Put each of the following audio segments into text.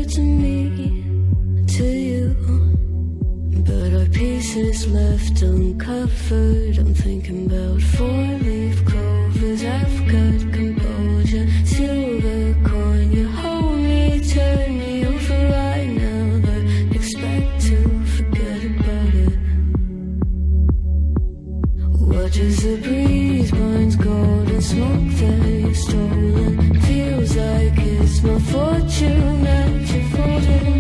to me, to you. But our pieces left uncovered. I'm thinking about four-leaf clovers. I've got composure, silver coin. You hold me, turn me over right now, but expect to forget about it. Watch as the breeze burns golden smoke that you've stolen. Feels like it's my fortune that you're folding.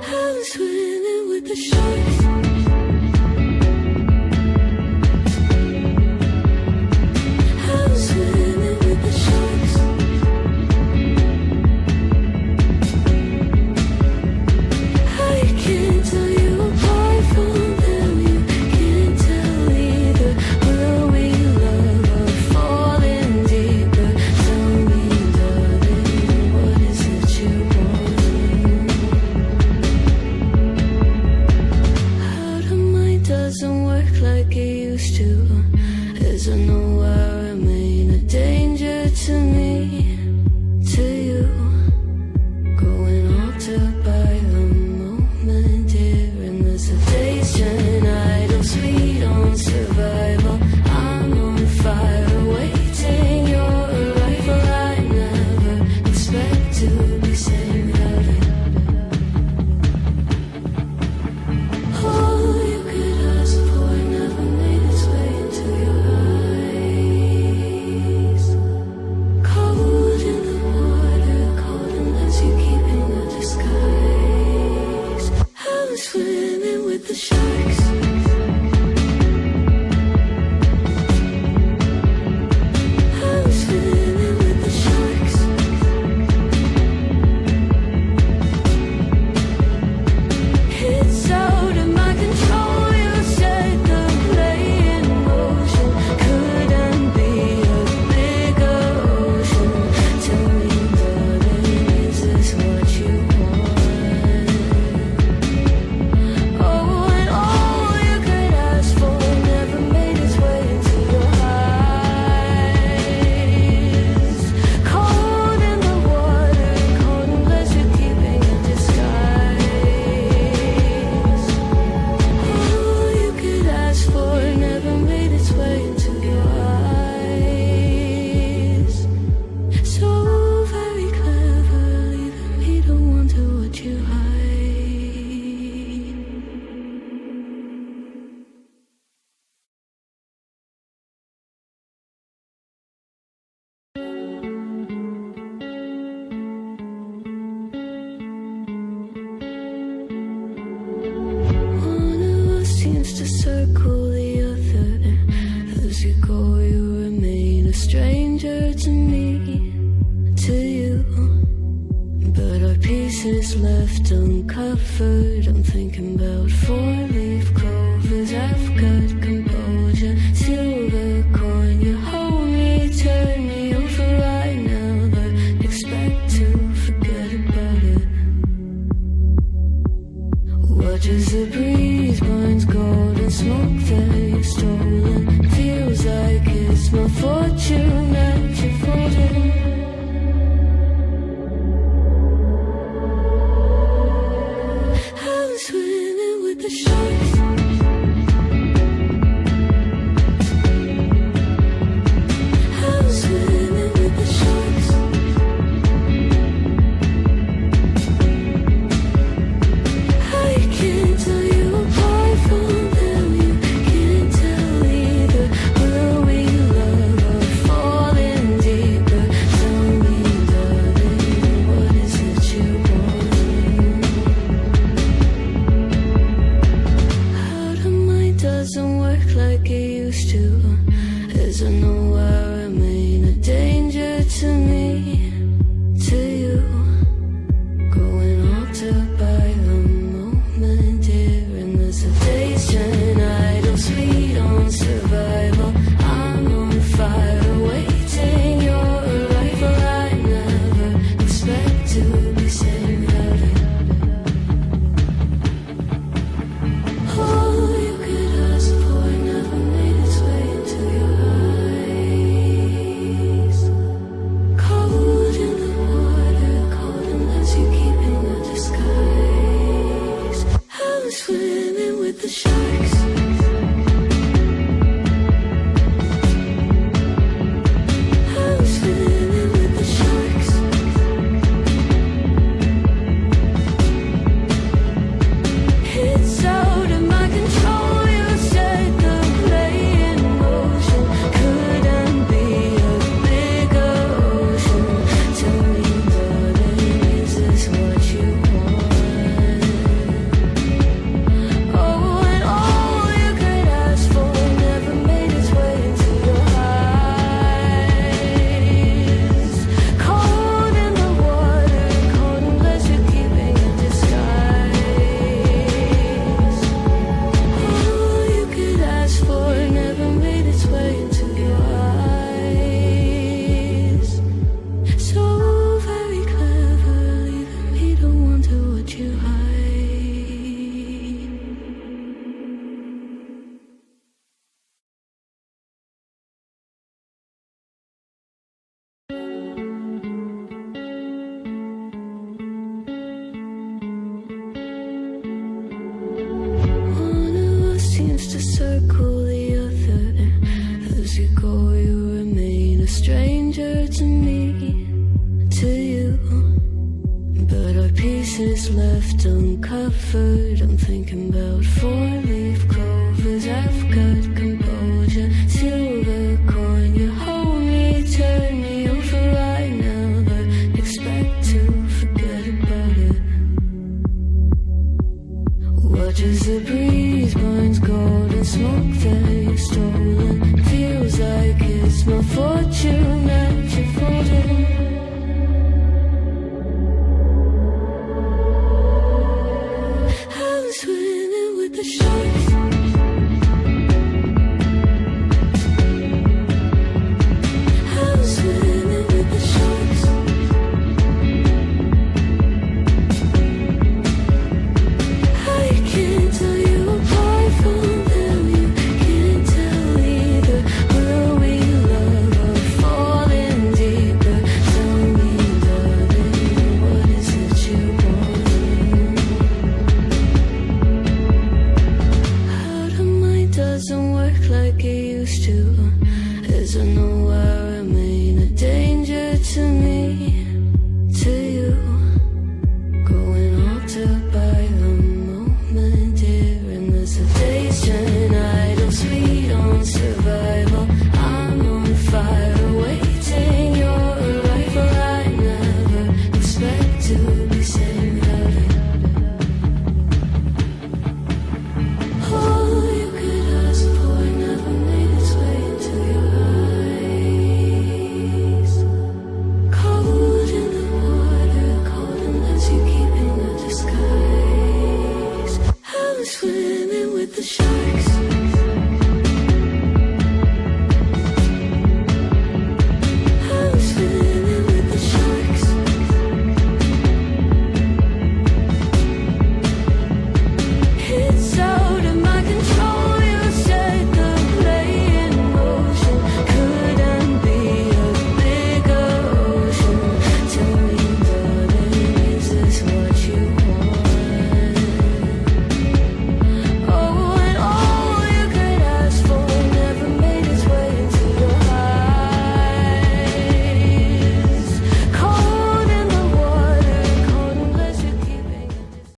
I'm swimming with the sharks. I'm swimming with the sharks. I can't tell you apart from them. You can't tell either. Will we love or falling deeper? Tell me, darling, what is it you want? Out of mind doesn't work like it used to. As I know I remain a danger to me, to you. Going altered by the moment, dear. And as the days turn idle, sweet on survival, I'm on fire, waiting your arrival. I never expect to be saved without it. All you could ask for never made its way into your eyes. Cold in the water, cold unless you keep in a disguise. I'm swimming with the sharks. I'm swimming with the sharks. It's out of my control. You set the play in motion. Couldn't be a bigger ocean. Tell me, darling, is this what you want? Oh, and all you could ask for never made its way into your eyes. Cold in the water, cold unless you're keeping a disguise. All you could ask for never made its way into your eyes. So very clever, leaving me to wonder what you hide. One of us seems to circle the other. As you go, you remain a stranger to me, to you. But our pieces left uncovered. I'm thinking about four-leaf clovers. I've got composure, silver coin. You hold me, turn me over right now, but expect to forget about it. Watch as the breeze burns golden smoke that you've stolen. Feels like it's my fortune that you're folding. I'm swimming with the sharks. stranger to me, to you. But our pieces left uncovered. I'm thinking about four-leaf clovers. I've got composure, silver coin. You hold me, turn me over right now, but expect to forget about it. Watch as the breeze burns golden smoke that you've stolen. Feels like it's my fortune that you're folding. I'm swimming with the sharks.